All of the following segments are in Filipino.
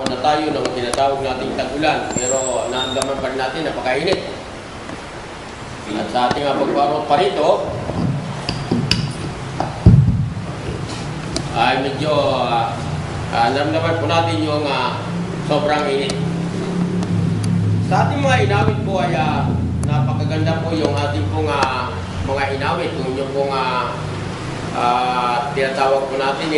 Na tayo ng tinatawag nating tag-ulan, pero naandaman pa rin natin napakainit. At sa ating pagbarot pa rito ay medyo naramdaman po natin yung sobrang init. Sa ating mga inawit po ay napakaganda po yung ating pong mga inawit. Yung pong tinatawag po natin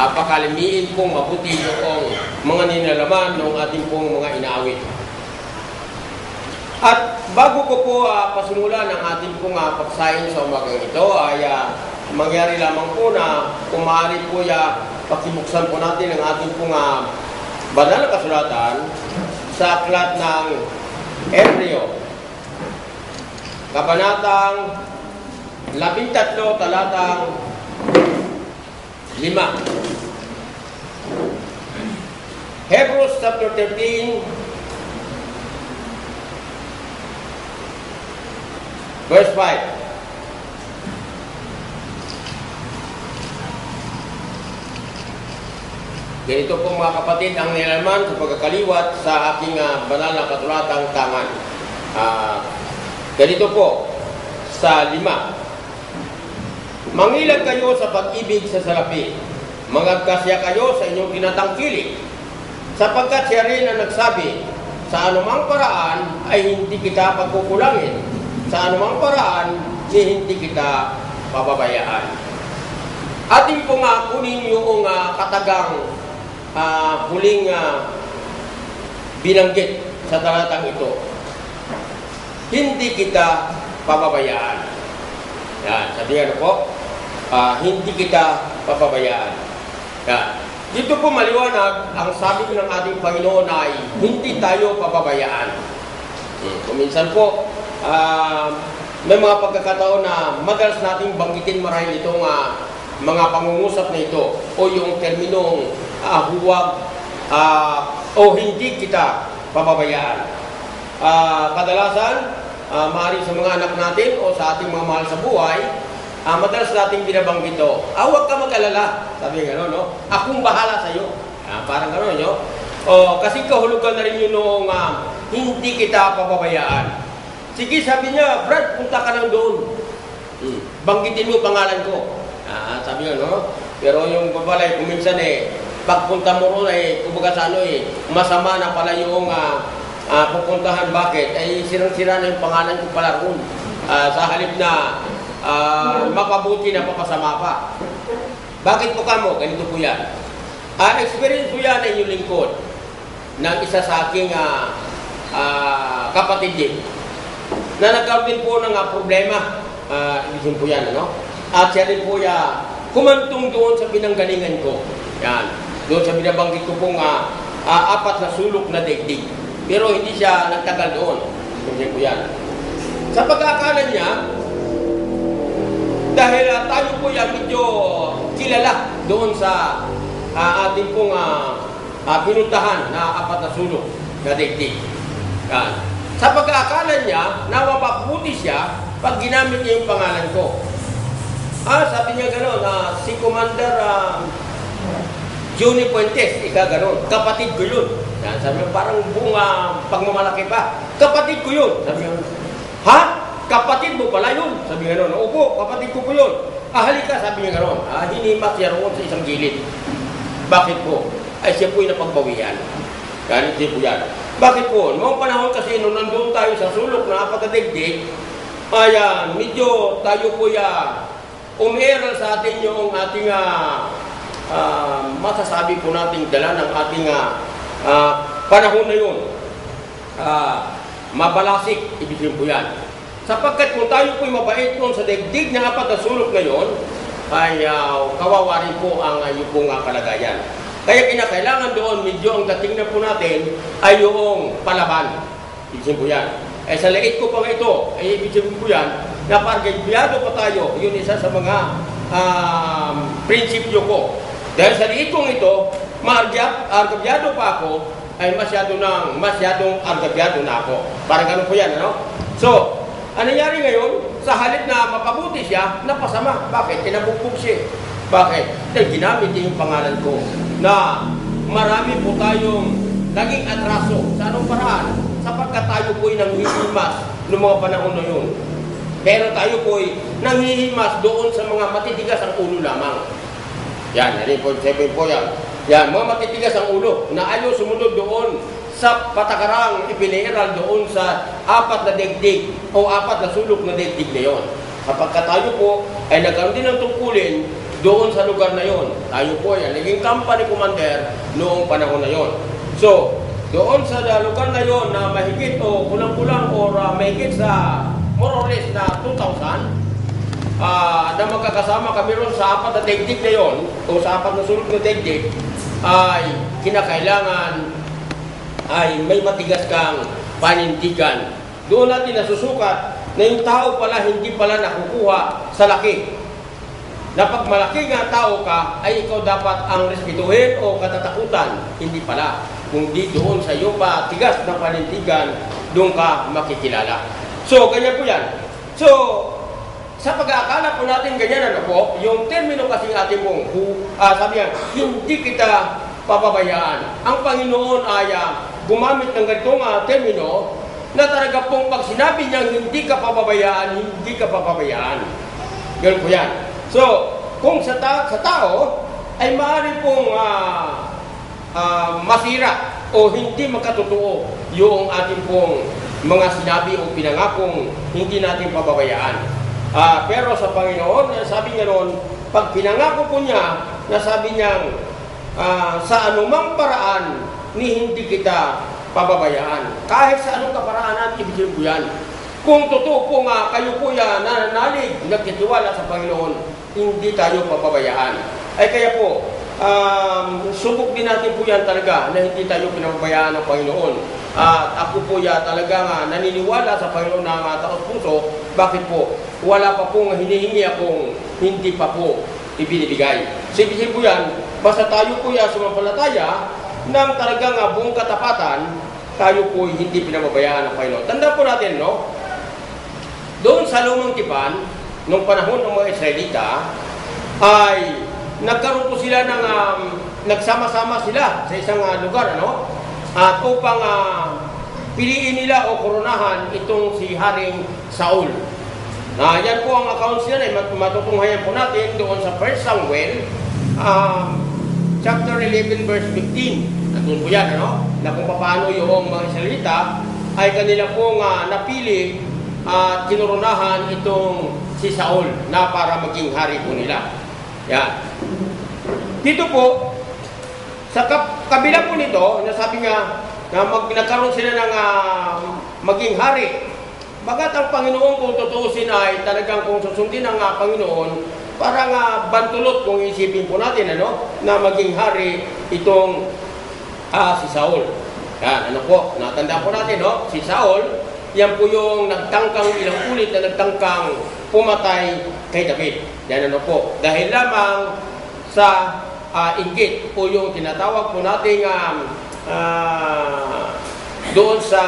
pakalimiin pong mabuti yung mga ninalaman ng ating pong mga inaawit. At bago ko po pasimula ng ating pong paksayin sa umagang ito ay mangyari lamang po na kung maaari po pakibuksan po natin ang ating pong banal na kasulatan sa aklat ng Hebreo, kabanatang 13, talatang 5. Hebrews chapter 13, verse 5. Ganito po mga kapatid ang nilalaman sa pagkakaliwat sa aking banal na kasulatang tangan. Ganito po sa 5. Mangilag kayo sa pag-ibig sa salapi. Magagkasya kayo sa inyong tinatangkilik. Sapagkat siya rin ang nagsabi, sa anumang paraan ay hindi kita pagkukulangin. Sa anumang paraan ay hindi kita pababayaan. Ating po kunin yung katagang huling binanggit sa talatang ito. Hindi kita pababayaan. Yan, sabihin po, hindi kita papabayaan. Yan. Dito po maliwanag, ang sabi ko ng ating Panginoon ay hindi tayo papabayaan. Kuminsan po, may mga pagkakataon na madalas nating banggitin marahil itong mga pangungusap na ito o yung terminong huwag o hindi kita papabayaan. Kadalasan, maaaring sa mga anak natin o sa ating mga mahal sa buhay, madalas nating binabanggit ito. Huwag ka mag-alala. Sabi nga, no? Akong bahala sa iyo. Parang gano'n, no? Kasi kahulugan na rin yun noong hindi kita papabayaan. Sige, sabi niya, Brad, punta ka lang doon. Banggitin mo pangalan ko. Sabi nga, no? Pero yung babalay, kuminsan pagpunta mo ron kumbaga sa masama na pala yung pupuntahan. Bakit? Sirang-sira na yung pangalan ko pala ron. Sa halip na mapabuti na papasama pa. Bakit po kamo? Ganito po yan. Experience po yan ay inyong lingkod ng isa sa aking kapatid din na nagkaroon din po ng problema. Ibigin po yan, ano? At siya rin po kumantong doon sa pinanggalingan ko. Yan. Doon sa binabanggit ko pong 4 na sulok na daigdig. Pero hindi siya nagtagal doon. Ibigin po yan. Sa pag-aakalan niya, dahil tayo po medyo kilala doon sa ating pong pinuntahan na 4 na sulok na daigdig. Sa pag-aakalan niya, nawapaputi siya pag ginamit niya yung pangalan ko. Sabi niya gano'n, si Commander Johnny Puentes, gano'n, kapatid ko yun. Sabi niya, parang buong pagmamalaki pa. Kapatid ko yun. Sabi niya, ha? Kapatid mo pala yun? Sabi niya gano'n, opo, kapatid ko po yun. Halika, sabi niya gano'n. Hinimak siya roon sa isang gilid. Bakit po? Ay siya po yung napagbawian. Ganit siya po yan. Bakit po? Noong panahon kasi nung nandun tayo sa sulok na 4 na daigdig, medyo tayo po umeral sa atin yung ating masasabi po nating dala ng ating panahon na yun. Mabalasik, ibig po yan. Sapagkat kung tayo po'y mabait noon sa daigdig na 4 na sulok na yun, ay kawawa rin po ang yung pong kalagayan. Kaya kinakailangan doon, medyo ang dating na po natin ay yung palaban. Ibig po yan. Sa lait ko pa nga ito, ibig po yan, na pargabyado pa tayo, yun isa sa mga prinsipyo ko. Dahil sa liit kong ito, argabyado pa ako, ay masyadong argabyado na ako. Parang ganun po yan, ano? So, ang nangyari ngayon, sa halip na mapabuti siya, napasama. Bakit? Kinabugbog siya. Bakit? Dahil ginamit niya yung pangalan ko na marami po tayong naging atraso. Sa anong paraan? Sapagkat tayo po'y nanghihimas noong mga panahon na yun. Pero tayo po'y nanghihimas doon sa mga matitigas ang ulo lamang. Yan, po, sabi po yan. Yan, mga matitigas ang ulo na ayaw sumunod doon sa patakarang ipiniral doon sa 4 na daigdig o 4 na sulok na daigdig na yon. Kapag tayo po ay nagkaroon din ng tungkulin doon sa lugar na yon, tayo po ay naging company commander noong panahon na yon. So, doon sa lugar na yon na mahigit o kulang-kulang o mahigit sa more or less na 2,000, na magkakasama kami ron sa 4 na daigdig na yon o sa 4 na sulok na daigdig, ay kinakailangan ay may matigas kang panindigan. Doon natin nasusukat na yung tao pala hindi pala nakukuha sa laki. Na pag malaki nga tao ka, ay ikaw dapat ang respetuhin o katatakutan. Hindi pala. Kung di doon sa iyo pa tigas ng panindigan, doon ka makikilala. So, ganyan po yan. So, sa pag-aakala po natin ganyan, ano po, yung termino kasing ating pong, sabi nga, hindi kita pababayaan. Ang Panginoon ay gumamit ng ganitong termino na talaga pong pag sinabi niya hindi ka pababayaan, hindi ka pababayaan. Ganun po yan. So, kung sa tao ay maaari pong masira o hindi makatotoo yung ating pong mga sinabi o pinangakong hindi natin pababayaan. Pero sa Panginoon, sabi niya noon, pag pinangako po niya, nasabi niyang sa anumang paraan ni hindi kita pababayaan. Kahit sa anong kaparaanan, ibigin ko yan. Kung totoo po nga, kayo po yan nananalig, nagtitiwala sa Panginoon, hindi tayo pababayaan. Ay kaya po, subok din natin po yan talaga na hindi tayo pinababayaan ng Panginoon. Ako po yan talaga nga naniniwala sa Panginoon ng taos puso. Bakit po? Wala pa pong hinihingi akong hindi pa po ibinibigay. Sabihin po yan, basta tayo po yan sumampalataya ng talagang buong katapatan, tayo po hindi pinababayaan ng Panginoon. Tanda po natin, no? Doon sa Lumang Tipan, nung panahon ng mga Israelita, ay nagkaroon po sila ng, nagsama-sama sila sa isang lugar, ano? At upang piliin nila o koronahan itong si Haring Saul. Yan po ang accounts yan ay matutunghayan po natin doon sa 1 Samuel, chapter 11 verse 15. At doon po yan, ano? Na kung paano yung mga Israelita ay kanila pong napili at kinoronahan itong si Saul na para maging hari po nila. Yan. Dito po, sa kabila po nito, nasabi nga na nagkaroon sila ng maging hari. Bagat ang Panginoon kung tutuusin ay talagang kung susundin ang Panginoon, parang bantulot kung isipin po natin, ano, na maging hari itong si Saul. Yan, ano po, natanda po natin, no? Si Saul, yan po yung nagtangkang ilang ulit na nagtangkang pumatay kay David. Yan, ano po, dahil lamang sa inggit o yung tinatawag po nating doon sa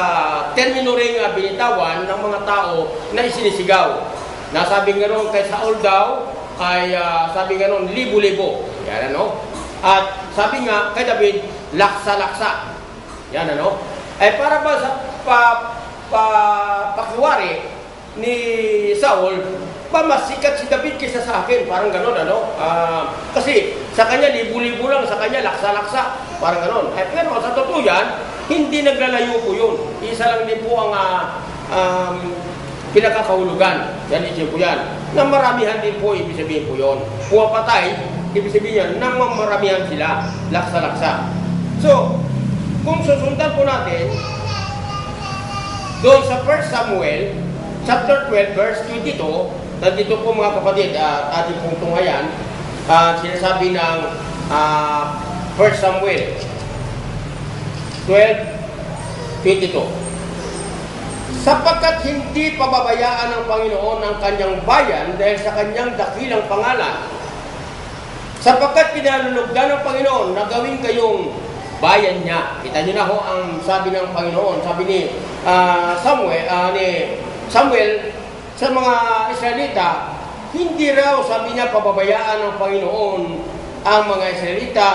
termino ring binitawan ng mga tao na isinisigaw. Nasabi nga ron kay Saul daw ay sabi nga ron libo-libo. Yan, ano? At sabi nga kay David, laksa-laksa. Yan, ano? Ay para ba sa pakiwari ni Saul, mas sikat si David kaysa sa akin, parang gano'n, ano? Kasi sa kanya libo-libo lang, sa kanya laksa-laksa, parang gano'n. Pero sa totoo yan, hindi naglalayo po yun. Isa lang din po ang pinakakahulugan. Yan, isip po yan. Na maramihan din po, ibig sabihin po yun. Puwapatay, ibig sabihin yan, na maramihan sila, laksa-laksa. So, kung susundan po natin, doon sa 1 Samuel, chapter 12, verse 22, nandito po mga kapatid, ating pong tunghayan, sinasabi ng 1 Samuel 12:22. Sapagkat hindi pababayaan ng Panginoon ang kanyang bayan dahil sa kanyang dakilang pangalan. Sapagkat pinalulugdan ng Panginoon na gawin kayong bayan niya. Kita niyo na ho ang sabi ng Panginoon. Sabi ni Samuel sa mga Israelita, hindi raw, sabi niya, pababayaan ng Panginoon ang mga Israelita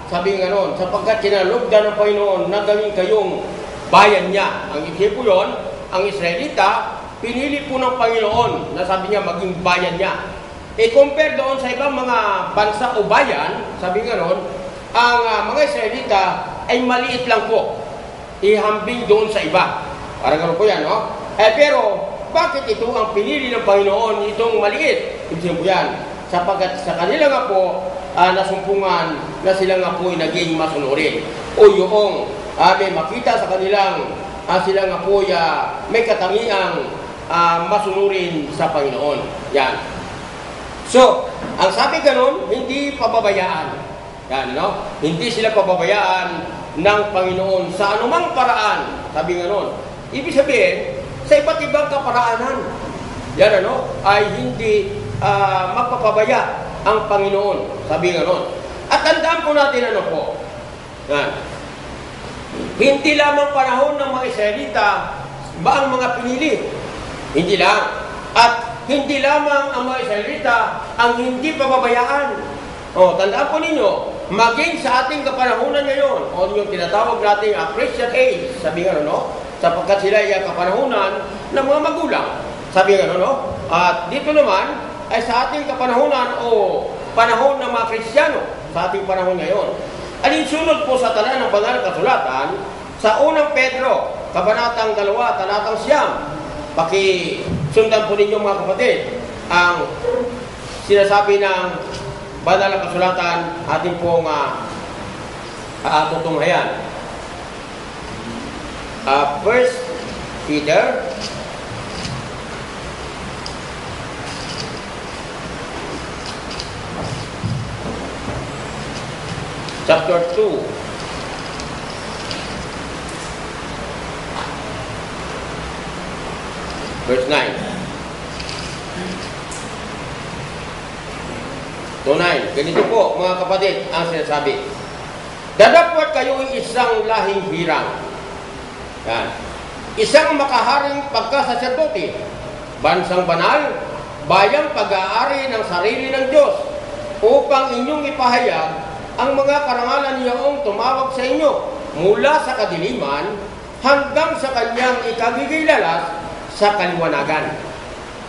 sabi nga noon, sapagkat kinalugdan ng Panginoon na gawin kayong bayan niya. Ang ibig po yun, ang Israelita, pinili po ng Panginoon na sabi niya maging bayan niya. I-compare doon sa ibang mga bansa o bayan, sabi nga noon, ang mga Israelita ay maliit lang po. Ihambing doon sa iba. Parang gano'n po yan, no? Pero, bakit ito ang pinili ng Panginoon, itong maliit? Ibig po yan. Sapagkat sa kanila nga po, nasumpungan na sila nga po ay naging masunurin. O yung may makita sa kanilang sila nga po may katangiang masunurin sa Panginoon. Yan. So, ang sabi ganun, hindi pababayaan. Yan, no? Hindi sila pababayaan ng Panginoon sa anumang paraan. Sabi ganun. Ibig sabihin, sa iba't ibang kaparaanan, yan ano, ay hindi magpapabaya ang Panginoon. Sabi ganun. At tandaan po natin ano po. Yan. Hindi lamang panahon ng mga Israelita ba ang mga pinili? Hindi lang. At hindi lamang ang mga Israelita ang hindi pababayaan. Tandaan po ninyo, maging sa ating kapanahunan ngayon, o yung tinatawag natin Christian age, sabi nga no, sapagkat sila ay kapanahunan ng mga magulang. Sabi nga no, at dito naman ay sa ating kapanahunan o panahon ng mga Kristiyano, sa ating panahon ngayon. Alinsunod po sa talan ng banal na kasulatan, sa unang Pedro, kabanatang 2, talatang 9, pakisundan po ninyo mga kapatid, ang sinasabi ng banal na kasulatan, ating pong tutunghayan. First Peter chapter 2 verse 9 to 9. Ganito po mga kapatid ang sinasabi. Dadapwat kayo'y isang lahing hirang. Yan. Isang makaharing pagkasaserdote, bansang banal, bayang pag-aari ng sarili ng Diyos, upang inyong ipahayag ang mga karangalan niyaong tumawag sa inyo mula sa kadiliman hanggang sa kanyang ikagigilalas sa kaliwanagan.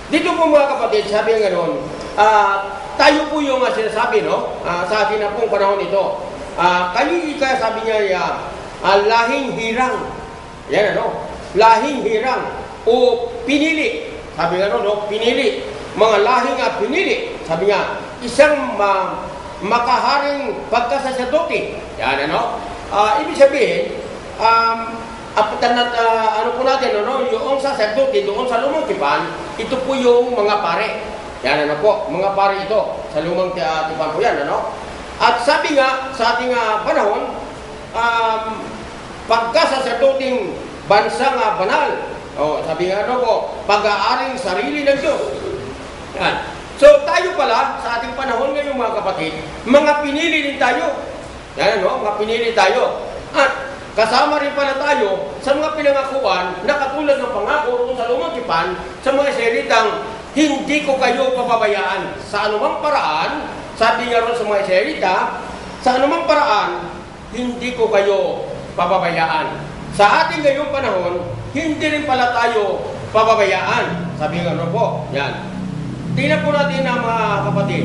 Dito po mga kapatid, sabi nga noon, tayo po yung sinasabi, no? Sa atin na pong panahon ito. Kayo sabi niya, lahing hirang. Yan ano? Lahing hirang o pinili. Sabi nga no, pinili. Mga lahing pinili. Sabi nga, isang makaharing pagkasaserdote. Yan ano? Ibig sabihin, ano po natin, ano, yung saserdote doon sa lumang tipan, ito po yung mga pare. Yan ano po, mga pare ito. Sa lumang tipan po yan, ano? At sabi nga, sa ating panahon, pagkasaserdoteng bansang banal. Sabi nga ano po, pag-aaring sarili ng Diyos. Yan. So tayo pala, sa ating panahon ngayon mga kapatid, mga pinili din tayo. Yan ano, mga pinili tayo. At kasama rin pala tayo sa mga pinangakuan na katulad ng pangako kung sa lumang tipan sa mga Israelitang hindi ko kayo pababayaan sa anumang paraan. Sabi nga ron sa mga Israelita, sa anumang paraan, hindi ko kayo pababayaan. Sa ating ngayong panahon, hindi rin pala tayo pababayaan. Sabi nga ron po, yan. Tingnan po natin na mga kapatid.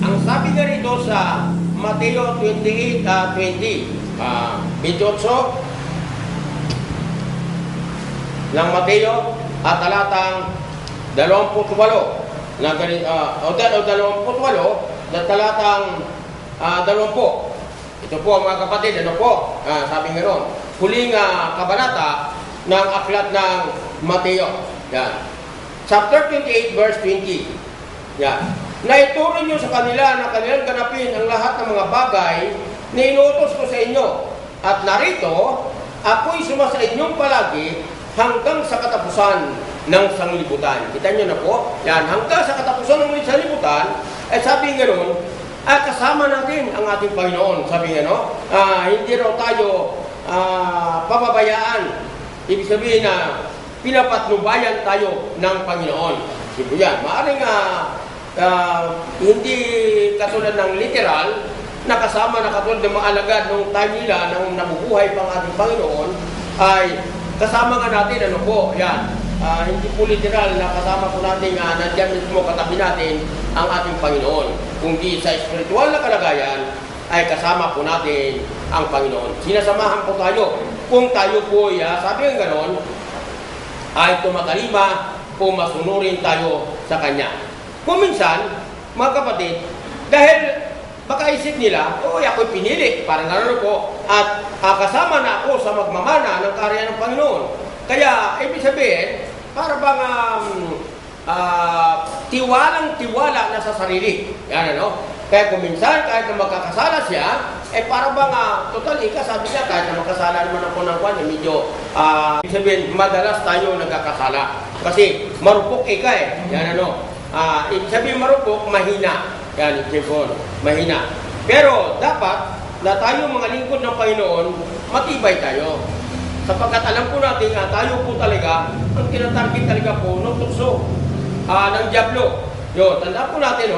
Ang sabi nga rito sa Mateo 28:20, 28 ng Mateo at talatang 28 na ganito, 28 na talatang 20. Ito po mga kapatid, ano po? Sabi nga ron, huling kabanata ng aklat ng Mateo. Yan. Chapter 28 verse 20. Yan. Naituro nyo sa kanila na kanilang ganapin ang lahat ng mga bagay na inuutos ko sa inyo. At narito, ako'y sumasa inyong palagi hanggang sa katapusan ng sanglibutan. Kita nyo na po? Yan, hanggang sa katapusan ng sanglibutan, sabi nga nun, kasama natin ang ating Panginoon. Sabi nga, no? Hindi raw tayo pababayaan. Ibig sabihin na pinapatnubayan tayo ng Panginoon. Sige yan. Maaring hindi katulad ng literal nakasama na katulad ng mga alagad nung time nila nang nabubuhay pang ating Panginoon, ay kasama nga natin, ano po, yan. Hindi po literal na kasama po natin nandiyan mismo katabi natin ang ating Panginoon. Kundi sa espiritual na kalagayan ay kasama po natin ang Panginoon. Sinasamahan po tayo. Kung tayo po sabi ng ganon, ay tumatalima o masunurin tayo sa Kanya. Kung minsan, mga kapatid, dahil baka isip nila, ako'y pinili, parang gano'n po, at kasama na ako sa magmamana ng karya ng Panginoon. Kaya, ibig sabihin, para bang tiwalang-tiwala na sa sarili. Yan, ano? Kaya kung minsan, kahit na magkakasala siya, para bang, sabi niya, kahit na magkasala naman ako ng kwan, medyo, ibig sabihin, madalas tayo nagkakasala. Kasi, marupok Yan, ano? Ibig sabihin, marupok, mahina. Yan, ibig sabihin, mahina. Pero, dapat, na tayo mga lingkod ng Panginoon, matibay tayo. Sapagkat alam po natin tayo po talaga, ang tinatarget talaga po ng tukso ng Diablo. Tandaan po natin,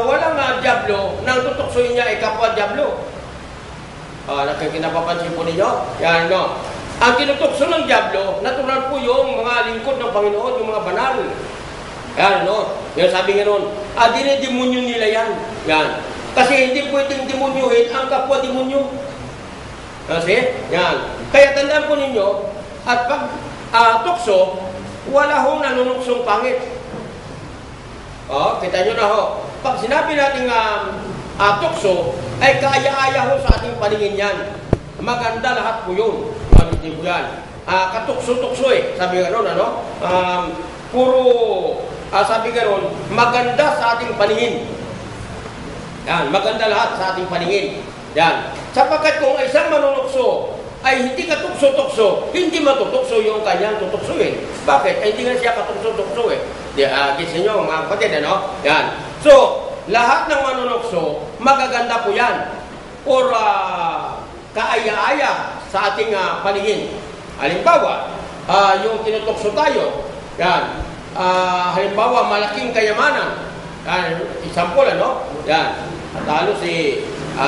walang Diablo nang tutuksoin niya ay kapwa Diablo. Nakikinapapansin po ninyo? Yan, no? Ang tinutukso ng Diablo, natural po yung mga lingkod ng Panginoon, yung mga banal. Yan, no? Yan sabi nga nun, dinidemonyo nila yan. Yan. Kasi hindi pwedeng demonyohin ang kapwa demonyo. Kasi, yan. Kaya tandaan po ninyo, at pag tukso, wala hong nanunuksong pangit. Kita nyo na ho. Pag sinabi natin tukso, ay kaya-aya ho sa ating paningin yan. Maganda lahat po yun. Hindi po yan. Katukso-tukso sabi nga ron, ano? Puro, sabi nga ron, maganda sa ating paningin. Yan, maganda lahat sa ating paningin. Yan. Sapagkat kung isang manunukso ay hindi katukso-tukso, hindi matutukso yung kanyang tutuksoin. Bakit? Hindi nga siya katukso-tukso Gets nyo, mga kapatid, ano? Yan. So, lahat ng manunukso, magaganda po yan. Or kaaya-aya sa ating paningin. Halimbawa, yung tinutukso tayo, yan. Halimbawa, malaking kayamanan. Yan, example, ano? Yan. At halos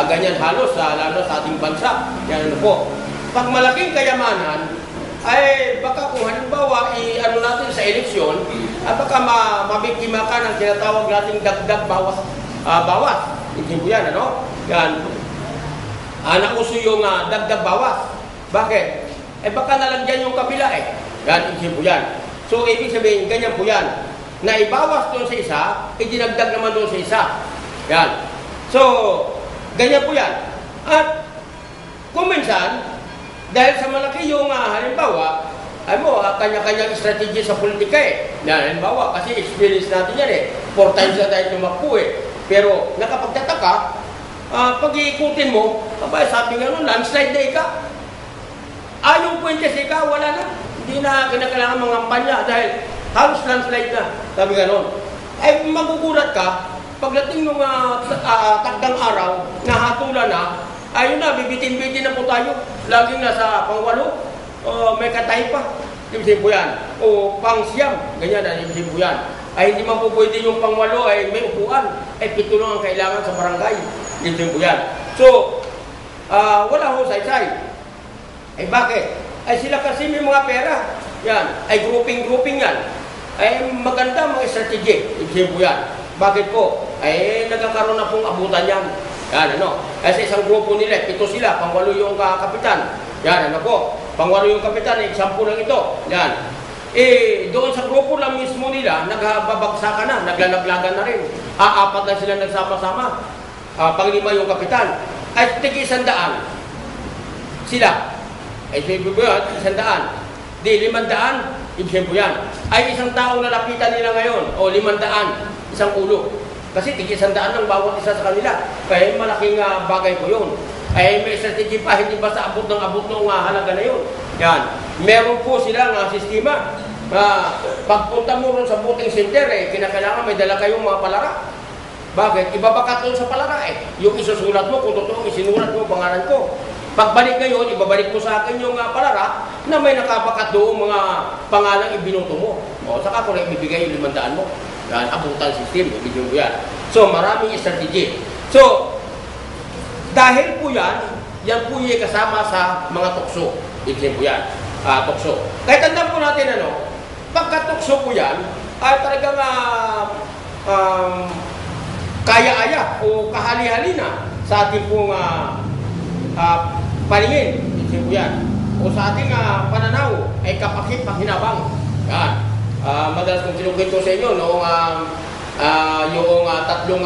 ganyan halos, lalo sa ating bansa. Yan, ano po. Pag malaking kayamanan, ay baka kung halimbawa, natin sa eleksyon, baka mabiktima ka ng tinatawag nating dagdag bawas. Hindi po yan, ano? Yan. Nauso yung dagdag bawas. Bakit? Baka nalagyan yung kabila Yan, hindi po yan. So, ibig sabihin, ganyan po yan. Na ibawas doon sa isa, idinagdag naman doon sa isa. Yan. So, ganyan po yan. At, kung minsan, dahil sa malaki yung halimbawa, kanya-kanyang strategy sa politika Yan, halimbawa, kasi experience natin yan 4 times na tayo tumakbo Pero, nakapagtataka, pag-iikutin mo, sabi nga nun, landslide na ika. Yung puwentes ika, wala na. Hindi na kinakailangan mangampanya dahil halos landslide na. Sabi nga nun. Magugulat ka, pagdating ng tagdang araw, nahatulan na, ayun na, bibitin-bitin na po tayo. Laging nasa pang-8, may katay pa. Ibig po yan. O pang-siyam, ganyan na, ibig po yan. Ay hindi man po pwede yung pang-8 ay may upuan. 7 lang ang kailangan sa barangay. Ibig po yan. So, wala ho say-say. Bakit? Sila kasi may mga pera. Yan. Grouping yan. Maganda mga strategy. Ibig po yan. Bakit po? Nagkakaroon na pong abutan yan. Yan, ano? Sa isang grupo nila, 7 sila, pang-8 yung kapitan. Yan, ano po? Pang-8 yung kapitan, example lang ito. Yan. Doon sa grupo lang mismo nila, nagbabagsakan na, naglalaglagan na rin. 4 lang sila nagsama-sama. Pang-5 yung kapitan. Ay, tig-100 sila. Sabi ko yan, 100. Di, 500, ibig po yan. Ay, isang taong nalapitan nila ngayon, o 500, isang ulo. Kasi tig-100 ang bawat isa sa kanila. Kaya malaking bagay po yun. May strategy pa, hindi basta abot ng halaga na yun. Yan. Meron po silang sistema. Pagpunta mo rin sa voting center, kinakailangan may dala kayong mga palara. Bakit? Ibabakat doon sa palara Yung isusulat mo, kung totoo, isinulat mo pangalan ko. Pagbalik ngayon, ibabalik mo sa akin yung palara na may nakabakat doon mga pangalang ibinuto mo. Saka ko rin ibibigay yung 500 mo. Yan, abutan system, ibigay mo yan. So, maraming strategy. So, Dahil po yan po yung kasama sa mga tukso. Ibig po yan, tukso. Kaya tandaan po natin pagka tukso po yan, ay talagang kaya-aya o kahali-halina sa ating pong paningin. Ibig po yan. O sa ating pananaw ay kapakit-pakinabang. Yan. Madalas kong kinukwento sa inyo yung tatlong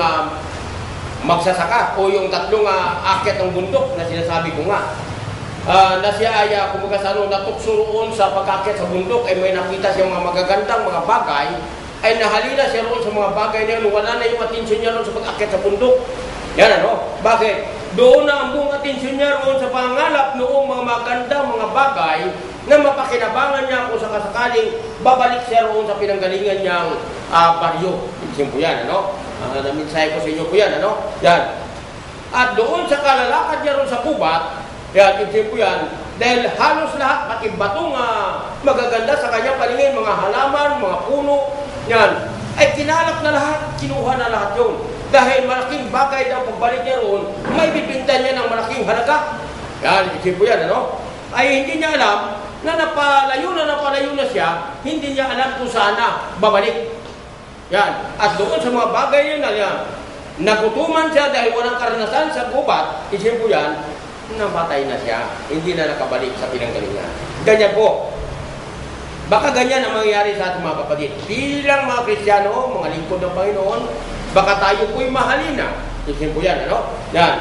magsasaka o yung tatlong akyat ng bundok na sinasabi ko nga. Na siya ay kumbaga sa natukso roon sa pag-akyat sa bundok ay may nakita siyang mga magagandang mga bagay, ay nahalina siya roon sa mga bagay na yun, wala na yung atensyon niya roon sa pag-akyat sa bundok. Yan Bakit? Doon na ang buong atensyon niya roon sa pangalap noong mga magandang mga bagay na mapakinabangan niya kung sakasakaling babalik siya roon sa pinanggalingan niyang baryo. Ibig po yan, naminsahe ko sa inyo po yan, Yan. At doon sa kalalakad niya roon sa kubat, yan, ibig po yan, dahil halos lahat, pati batong magaganda sa kanyang paningin, mga halaman, mga puno, yan, ay kinalap na lahat, kinuha na lahat yun. Dahil malaking bagay daw pagbalik niya roon, may bibintan niya ng malaking halaga. Yan, ibig po yan, Ay hindi niya alam na napalayo na siya, hindi niya alam kung saan na babalik. Yan. At doon sa mga bagay yan, nagutuman siya dahil walang karanasan sa gubat, isip po yan, namatay na siya, hindi na nakabalik sa pinanggalingan. Ganyan po. Baka ganyan ang mangyayari sa ating mga kapatid. Bilang mga Kristiyano, mga lingkod ng Panginoon, baka tayo po'y mahalina. Isip po yan, Yan.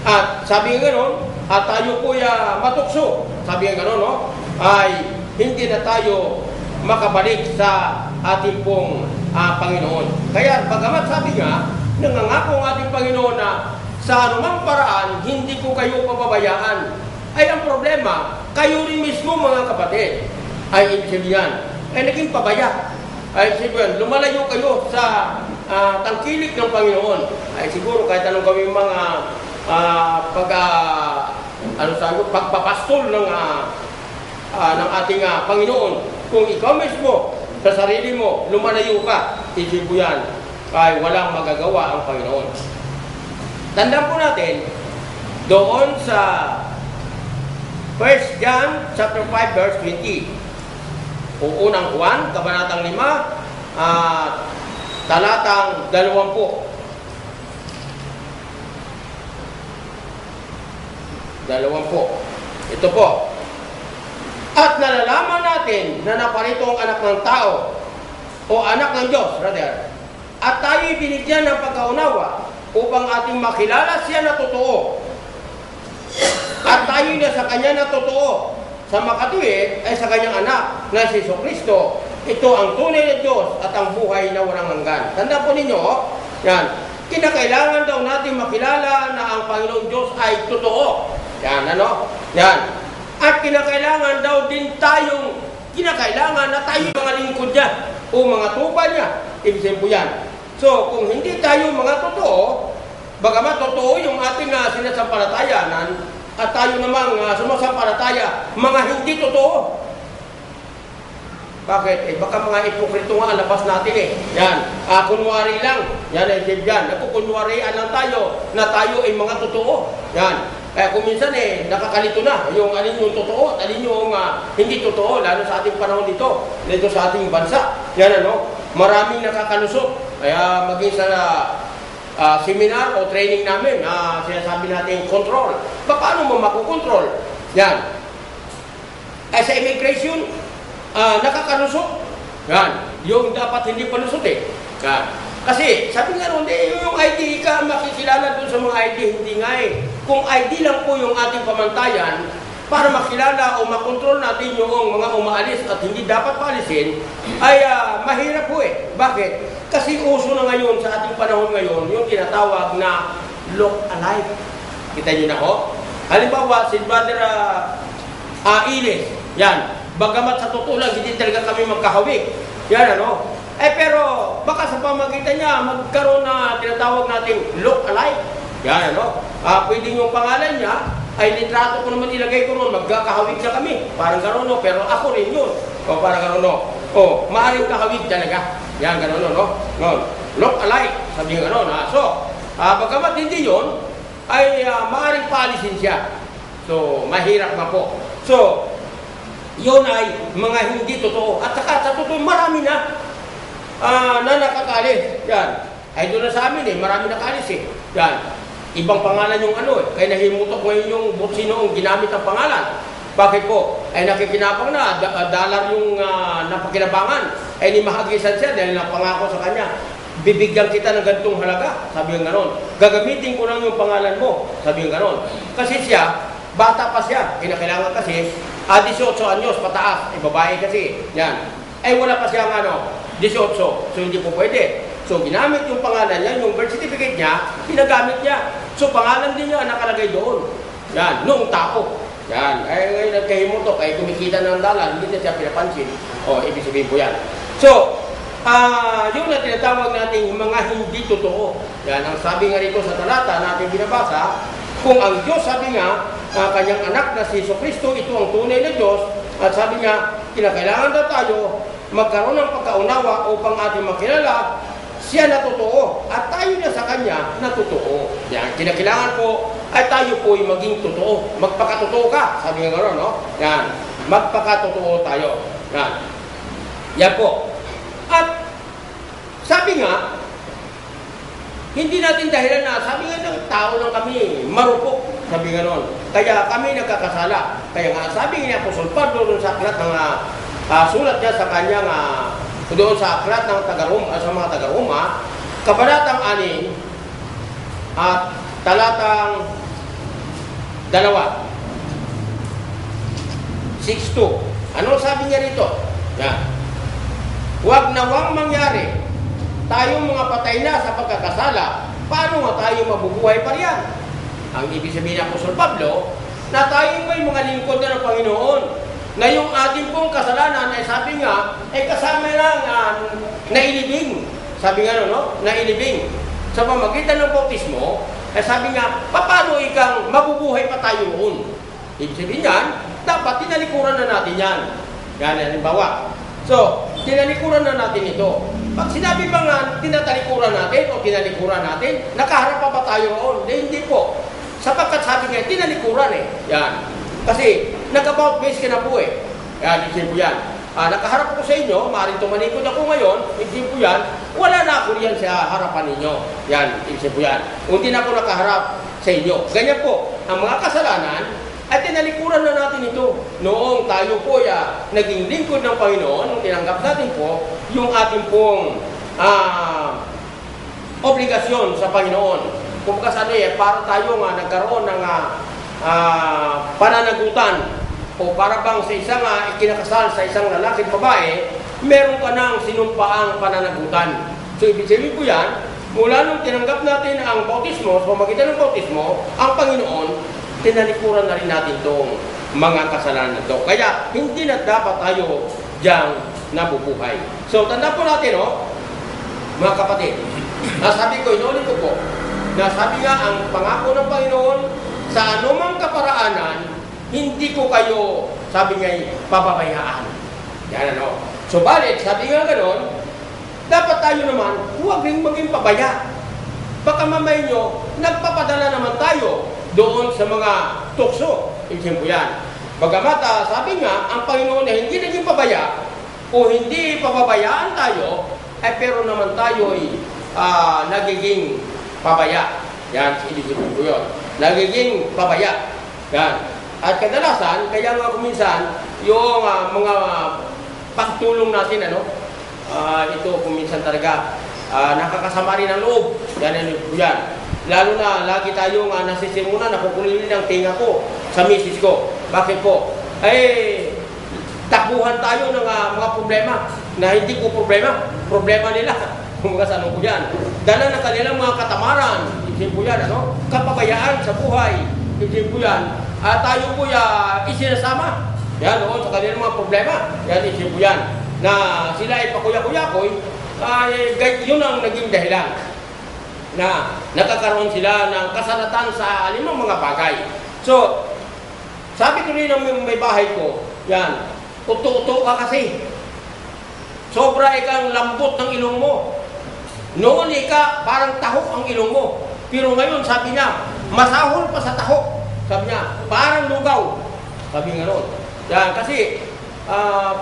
At sabi nga gano'n, at tayo po'y matukso. Sabi nga gano'n, ay hindi na tayo makabalik sa ating pong Panginoon. Kaya bagamat sabi nga, nangangako ang ating Panginoon na sa anumang paraan, hindi ko kayo pababayaan. Ay ang problema, kayo rin mismo mga kapatid, ay ibig sabihin, ay naging pabaya. Ay sabihin, lumalayo kayo sa tangkilik ng Panginoon. Ay siguro kahit anong gawin mga pagpapastol ng ating Panginoon, kung ikaw mismo sa sarili mo lumalayo ka, isip ko yan, ay walang magagawa ang Panginoon. Tandaan po natin doon sa 1 John chapter 5 verse 20, o unang Juan kabanatang 5 talatang 20. Ito po. At nalalaman natin na naparito ang anak ng tao o anak ng Diyos, brother. At tayo'y binigyan ng pagkaunawa upang ating makilala siya na totoo. At tayo'y nasa kanya na totoo. Sa makatuwid ay sa kanyang anak na si Jesucristo. Ito ang tunay na Diyos at ang buhay na walang hanggan. Tandaan po ninyo, yan. Kinakailangan daw natin makilala na ang Panginoong Diyos ay totoo. Yan, Yan. At kinakailangan daw din tayong, kinakailangan na tayo mga lingkod niya o mga tupa niya. Ibig sabihin po yan. So, kung hindi tayo mga totoo, bagamat totoo yung ating sinasampalatayanan, at tayo namang sumasampalataya, mga hindi totoo. Bakit? Baka mga ipokrito nga ang labas natin Yan. Kunwari lang. Yan ay yan. Nagkukunwarian lang tayo na tayo ay mga totoo. Yan. Kaya kung minsan nakakalito na yung alin yung totoo at alin yung hindi totoo, lalo sa ating panahon dito sa ating bansa. Yan maraming nakakalusot. Kaya maging sa seminar o training namin, sinasabi natin control. Paano mo makukontrol? Yan. Sa immigration, nakakalusot. Yan. Yung dapat hindi palusot Yan. Kasi, sabi nga ron, yung ID ka makikilala dun sa mga ID, hindi nga Kung ID lang po yung ating pamantayan, para makilala o makontrol natin yung mga umaalis at hindi dapat paalisin, ay mahirap po Bakit? Kasi uso na ngayon sa ating panahon ngayon, yung tinatawag na look alike. Kita nyo na Halimbawa, si Brother Iles, yan. Bagamat sa totoo lang, hindi talaga kami magkahawig. Yan, pero baka sa pamagitan niya, magkaroon na tinatawag nating look alike. Yan, pwedeng yung pangalan niya, ay litrato ko naman ilagay ko noon, magkakahawig na kami. Parang gano'n, pero ako rin yun. O parang gano'n, maaaring kahawig talaga. Yan, gano'n, Look alike, sabi nga gano'n. So, bagamat hindi yun, ay maaaring paalisin siya. So, mahirap na po. So, yun ay mga hindi totoo. At saka sa totoo, marami na nakakalis. Yan. Ay doon na sa amin marami nakaalis Yan. Ibang pangalan yung kaya nahimutok ngayon yung sino ang ginamit ang pangalan. Bakit po? Ay nakikinabang na, dollar yung napakinabangan. Ay ni mahagisan siya dahil napangako sa kanya. Bibigyan kita ng ganitong halaga. Sabi ng ganon. Gagamitin ko lang yung pangalan mo. Sabi ng ganon. Kasi siya, bata pa siya. Kinakailangan kasi, 18 anyos pataas. Babae kasi. Yan. Ay wala pa siyang 18. So hindi po pwede. So ginamit yung pangalan niya, yung birth certificate niya, ginagamit niya. So pangalan din niya nakalagay doon. Yan. Noong tao. Yan. Ay ngayon nagkahimutok, ay kumikita ng dollar, hindi na siya pinapansin. Ibig sabihin po yan. So, yung na tinatawag natin yung mga hindi totoo. Yan, ang sabi nga rito sa talata natin binabasa, kung ang Diyos, sabi nga, kanyang anak na si Jesucristo, ito ang tunay na Diyos, at sabi nga, kinakailangan daw tayo magkaroon ng pagkaunawa upang ating makilala siya na totoo at tayo na sa kanya na totoo. Yan, kinakailangan po ay tayo po ay maging totoo. Magpakatotoo ka, sabi nga gano'n, no? Yan, magpakatotoo tayo. Yan. Yan po. At sabi nga, hindi natin dahilan na, sabi nga ng tao lang kami, marupok, sabi nga nun. Kaya kami nagkakasala. Kaya nga, sabi nga Apostol Pablo doon sa aklat ng sulat niya sa kanyang doon sa aklat ng sa mga taga-Roma, kabanatang 6 at talatang 2. 6:2. Ano sabi niya rito? Yan. Huwag nawang mangyari tayong mga patay na sa pagkakasala. Paano nga tayo mabubuhay pa riyan? Ang ibig sabihin ng Apostol Pablo, na tayo may mga lingkod na ng Panginoon, na yung ating pong kasalanan ay sabi nga, ay kasama lang nailibing. Sabi nga nailibing. Sa pamagitan ng bautismo, ay sabi nga, paano ikang mabubuhay pa tayo roon? Ibig sabihin yan, dapat tinalikuran na natin yan. Yan, halimbawa. So, tinalikuran na natin ito. Pag sinabi ba nga, tinatalikuran natin o tinalikuran natin, nakaharap pa ba tayo roon? Hindi po. Sapagkat sabi nga, tinalikuran Yan. Kasi, nag-about face ka na po Yan, isip po yan. Nakaharap ko sa inyo, maaaring tumalikod ako ngayon, isip po yan, wala na ako yan sa harapan ninyo. Yan, isip po yan. Hindi na ako nakaharap sa inyo. Ganyan po, ang mga kasalanan, ay tinalikuran na natin ito. Noong tayo po naging lingkod ng Panginoon, nung tinanggap natin po, yung ating pong obligasyon sa Panginoon. Kung kasi para tayo nagkaroon ng pananagutan o para bang sa isang ikinakasal sa isang lalaki at babae, meron ka ng sinumpaang pananagutan. So ibig sabihin po yan, mula nung tinanggap natin ang bautismo, sa pamagitan ng bautismo, ang Panginoon, tinalikuran na rin natin itong mga kasalanan ito. Kaya hindi na dapat tayo diyang nabubuhay. So tanda po natin, mga kapatid, nasabi ko, inulit ko po, nasabi nga ang pangako ng Panginoon, sa anumang kaparaanan, hindi ko kayo, sabi nga, pababayaan. Yan So, balit, sabi nga gano'n, dapat tayo naman, huwag rin maging pabaya. Baka mamay nyo, nagpapadala naman tayo doon sa mga tukso. Ibig po yan. Bagamat, sabi nga, ang Panginoon na hindi naging pabaya, o hindi pababayaan tayo, pero naman tayo ay nagiging pabaya. Yan, ibig po yun. Nagiging pabaya. Yan. At kadalasan, kaya nga kuminsan, yung mga pagtulong natin, ito kuminsan talaga, nakakasama rin ang loob. Yan. Lalo na, lagi tayong nasisimunan, nakukulilin ang tinga ko sa misis ko. Bakit po? Takbuhan tayo ng mga problema na hindi ko problema nila. Kung sa po yan. Dala ng kanilang mga katamaran, isip po yan, kapabayaan sa buhay, isip po yan. At tayo po isinasama, yan, sa kanilang mga problema, yan, isip po yan. Na sila ay pakuya-kuya-kuy, yun ang naging dahilan na nakakaroon sila ng kasalatan sa limang mga bagay. So, sabi ko rin ng may bahay ko, yan, uto-uto ka kasi. Sobra ikang lambot ng ilong mo. Noon parang tahok ang ilong mo. Pero ngayon sabi niya, masahol pa sa taho. Sabi niya, parang lugaw. Sabi nga ron. Yan, kasi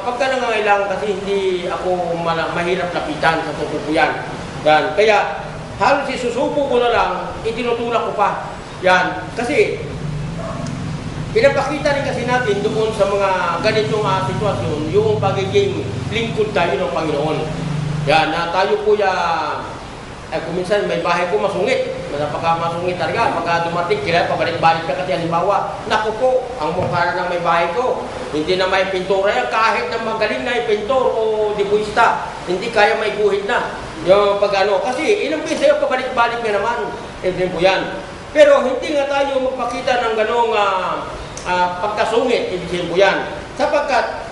pagka nangangailangan kasi hindi ako mahirap lapitan sa tutupuyan. Yan, kaya halos isusubo ko na lang, itinutulak ko pa. Yan, kasi pinapakita rin kasi natin doon sa mga ganitong sitwasyon, yung pagiging lingkod tayo ng Panginoon. Yan, na tayo po kuminsan may bahay ko masungit. Masungit talaga. Pagka dumating, kaya pabalik-balik ka kasi halimbawa, naku po, ang mukha ng may bahay ko, hindi na may pintura yan, kahit na magaling na yung pintor o dibuista, hindi kaya may guhit na. Yung kasi ilang beses sa'yo pabalik-balik na naman. Din po yan. Pero hindi nga tayo magpakita ng ganong pagkasungit, ibig po yan. Sapagkat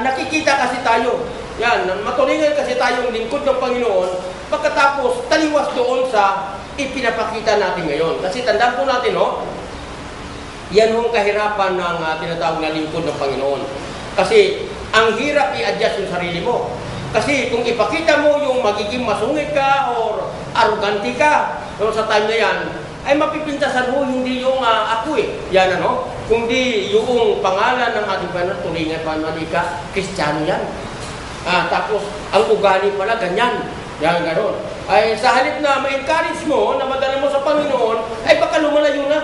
nakikita kasi tayo, yan, matulingan kasi tayong lingkod ng Panginoon, pagkatapos taliwas doon sa ipinapakita natin ngayon. Kasi tandaan po natin, yan yung kahirapan ng tinatawag na lingkod ng Panginoon. Kasi ang hirap i-adjust yung sarili mo. Kasi kung ipakita mo yung magiging masungit ka or arrogante ka, pero sa time na yan, ay mapipintasan mo hindi yung ako yan kundi yung pangalan ng ating Panginoon, tulingan pa naman Kristiyano yan. Tapos ang ugali pala ganyan. Yan, gano'n. Ay sa halip na ma-encourage mo, na madala mo sa Panginoon, ay baka lumalayo na.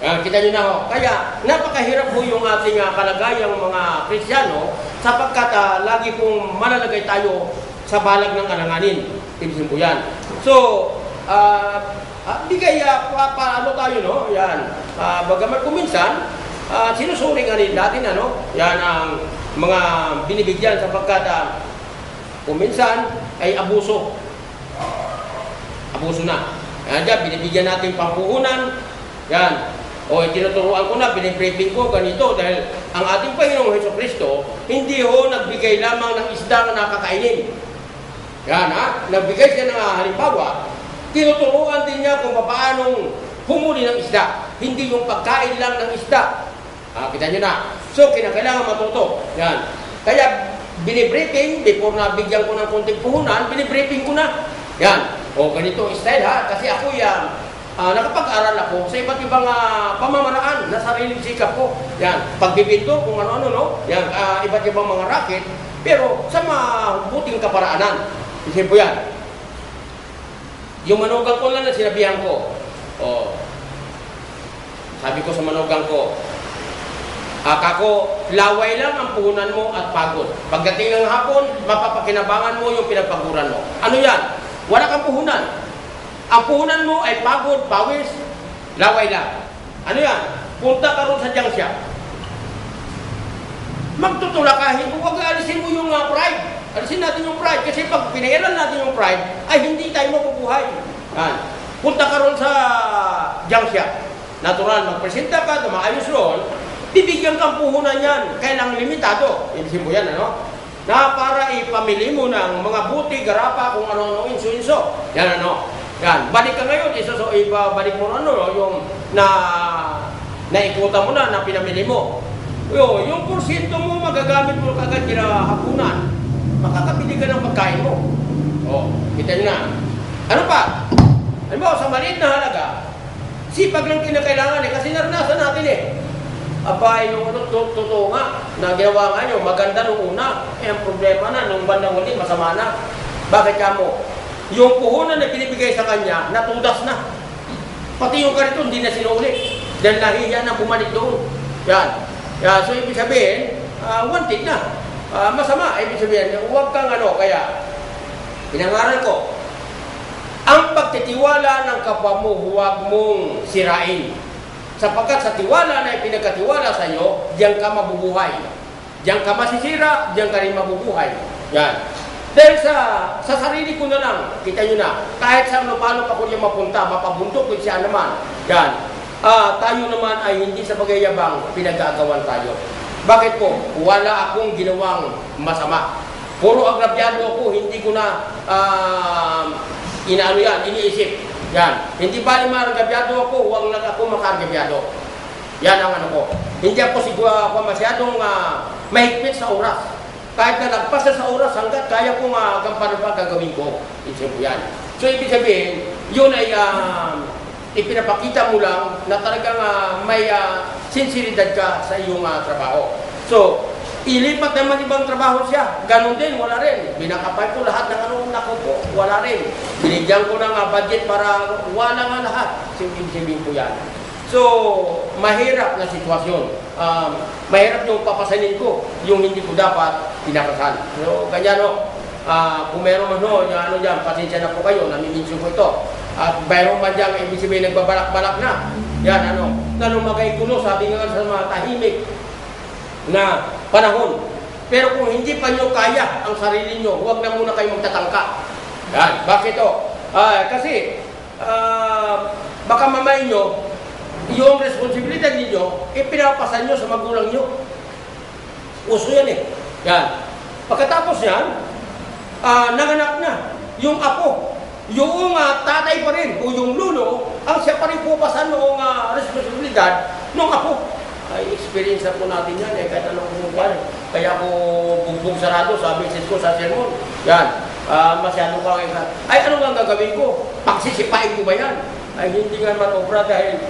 Kita nyo na Kaya napakahirap po yung ating kalagayang mga Kristiyano sapagkat lagi pong malalagay tayo sa balag ng alanganin. Ibig po yan. So, di kaya paano tayo, Yan. Bagamat kuminsan, sinusuri nga rin natin, Yan ang mga binibigyan sapagkat kuminsan ay abuso. Abuso na. Yan dyan, binibigyan natin pampuhunan. Yan. Tinuturuan ko na, binibriefing ko ganito dahil ang ating Panginoong Jesucristo hindi nagbigay lamang ng isda na nakakainin. Yan nagbigay siya ng halimbawa, tinuturuan din niya kung paanong humuli ng isda. Hindi yung pagkain lang ng isda. Kita nyo na. So, kinakailangan matuto. Yan. Kaya, binibriefing, before na bigyan ko ng konting puhunan, binibriefing ko na. Yan. Ganito style kasi ako nakapag-aral ako sa iba't ibang pamamaraan na sariling sikap ko. Yan. Pagbibinto, kung ano-ano, Yan. Iba't ibang mga racket, pero sa mabuting kaparaanan. Isip po yan. Yung manugang ko lang na sinabihan ko. Sabi ko sa manugang ko, Kako, laway lang ang puhunan mo at pagod. Pagdating ng hapon, mapapakinabangan mo yung pinagpaguran mo. Ano yan? Wala kang puhunan. Ang puhunan mo ay pagod, pawis, laway lang. Ano yan? Punta ka ron sa Jiangxia. Magtutulakahin mo, huwag alisin mo yung pride. Alisin natin yung pride. Kasi pag pinairan natin yung pride, ay hindi tayo mabubuhay. Yan. Punta ka ron sa Jiangxia. Natural, magpresenta ka, maayos ron, bibigyan kang puhunan yan. Kailang limitado. Ibig mo yan, na para ipamili mo ng mga buti, garapa, kung ano-ano, inso-inso. Yan, Yan. Balik ka ngayon, ibabalik mo yung naikuta mo na pinamili mo. Yung porsyento mo, magagamit mo kagad hapunan. Makakabili ka ng pagkain mo. Kita nyo na. Ano pa? Ano ba, sa maliit na halaga, sipag lang kinakailangan kasi naranasan natin Aba, yung totoo nga, na ginawa nga nyo, maganda nung una. Ang problema na, nung bandang huli, masama na. Bakit ka mo? Yung puhunan na binibigay sa kanya, natudas na. Pati yung karito, hindi na sinuli. Dahil nahiya na bumalik doon. Yan. So, ibig sabihin, wanted na. Masama, ibig sabihin, huwag kang kaya, pinangaral ko, ang pagtitiwala ng kapwa mo, huwag mong sirain. Sapagkat sa tiwala na ipinagkatiwala sa iyo, diyan ka mabubuhay. Diyan ka masisira, diyan ka rin mabubuhay. Yan. Dahil sa sarili ko na lang, kita nyo na, kahit saan paano pa ko niya mapunta, mapabundok ko siya naman. Yan. Tayo naman ay hindi sa pagyayabang pinagagawan tayo. Bakit po? Wala akong ginawang masama. Puro agrabyado ako, hindi ko na iniisip. Yan. Hindi ba maragabyado ako, huwag lang ako makaragabyado. Yan ang ko. Hindi ako siguro masyadong mahigpit sa oras. Kahit na nagpasa sa oras hanggat kaya ko gampanan pa gagawin ko. Isip ko yan. So, ibig sabihin, yun ay ipinapakita mo lang na talagang may sinseridad ka sa iyong trabaho. So, ilipat naman ibang trabaho siya. Ganon din, wala rin. Binakapay ko lahat ng anong nakupo, wala rin. Binigyan ko ng budget para wala nga lahat. Sabihin ko yan. So, mahirap na sitwasyon. Mahirap yung papasanin ko, yung hindi ko dapat pinapasan. So, ganyan no. Kung meron man no, yung ano dyan, pasensya na po kayo, namiminsyo ko ito. At mayroon man dyan, ibig sabihin nagbabalak-balak na. Yan ano, na lumagay ko no, sabi nga sa mga tahimik na panahon. Pero kung hindi pa nyo kaya ang sarili nyo, huwag na muna kayo magtatangka. Yan, bakit o? Kasi, baka mamay nyo, yung responsibilidad ninyo, ipinapasan nyo sa magulang nyo. Uso yan eh. Yan. Pagkatapos yan, nanganak na yung apo. Yung tatay pa rin, o yung lulo, ang siya pa rin pupasan noong responsibilidad ng apo. Ay, experience na po natin yan eh, kahit anong kumukuhan. Kaya ako bugbog sarado sa business ko sa sermon. Yan, masyado ka ngayon. Ay, ano nga gagawin ko? Pagsisipain ko ba yan? Ay, hindi nga naman obra dahil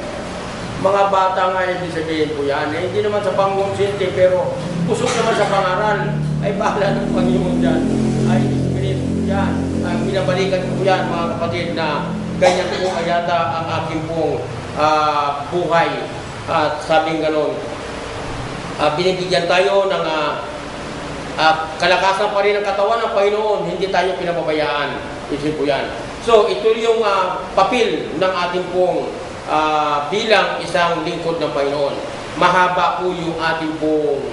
mga bata nga ibig sabihin ko yan. Eh, hindi naman sa pangkonsente, pero pusok naman sa pangaral. Ay, bahala ng Panginoon dyan. Ay, experience ko yan. Binabalikan ko yan, mga kapatid, na ganyan po ayata ang aking pong buhay. At sabing ganon, binibigyan tayo ng kalakasan pa rin ng katawan ng Panginoon, hindi tayo pinababayaan. Isip po yan. So, ito yung papel ng ating pong bilang isang lingkod ng Panginoon. Mahaba po yung ating pong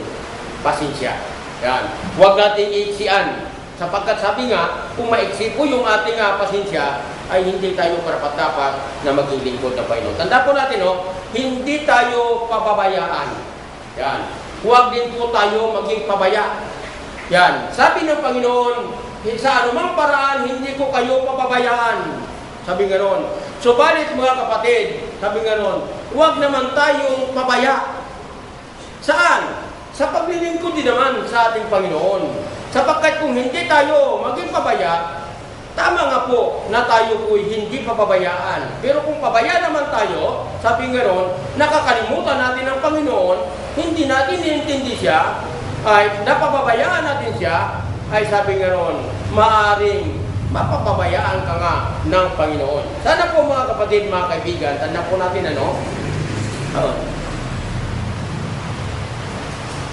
pasensya. Yan. Huwag natin iiksian. Sapagkat sabi nga, kung maiksi po yung ating pasensya, ay hindi tayo karapat-dapat na maging lingkod ng Panginoon. Tanda po natin, hindi tayo pababayaan. Yan. Huwag din po tayo maging pabaya. Yan. Sabi ng Panginoon, sa anumang paraan, hindi ko kayo pababayaan. Sabi nga ron. Subalit mga kapatid, sabi nga ron, huwag naman tayong pabaya. Saan? Sa paglilingkod din naman sa ating Panginoon. Sapagkat kung hindi tayo maging pabaya, tama nga po na tayo po'y hindi pababayaan. Pero kung pabaya naman tayo, sabi nga ron, nakakalimutan natin ang Panginoon, hindi natin inintindi siya, ay napababayaan natin siya, ay sabi nga ron, maaaring mapapabayaan ka nga ng Panginoon. Sana po mga kapatid, mga kaibigan, tanda po natin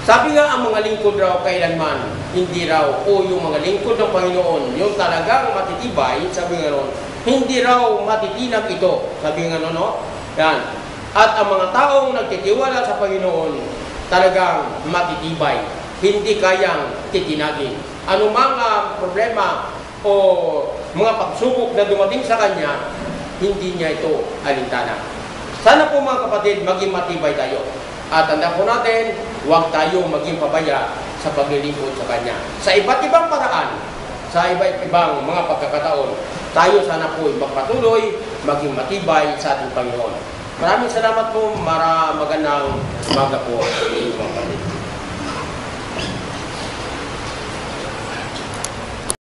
sabi nga ang mga lingkod raw kailanman, hindi raw, o yung mga lingkod ng Panginoon, yung talagang matitibay, sabi nga ron, hindi raw matitinag ito, sabi nga no? Yan. At ang mga taong nagtitiwala sa Panginoon, talagang matitibay, hindi kayang titinagin. Anumang problema o mga pagsubok na dumating sa kanya, hindi niya ito alintana. Sana po mga kapatid, maging matibay tayo. At tanda po natin, huwag tayo maging pabaya sa paglilingkod sa Kanya. Sa iba't ibang paraan, sa iba't ibang mga pagkakataon, tayo sana po magpatuloy, maging matibay sa ating Panginoon. Maraming salamat po, magandang umaga po sa inyong kapatid.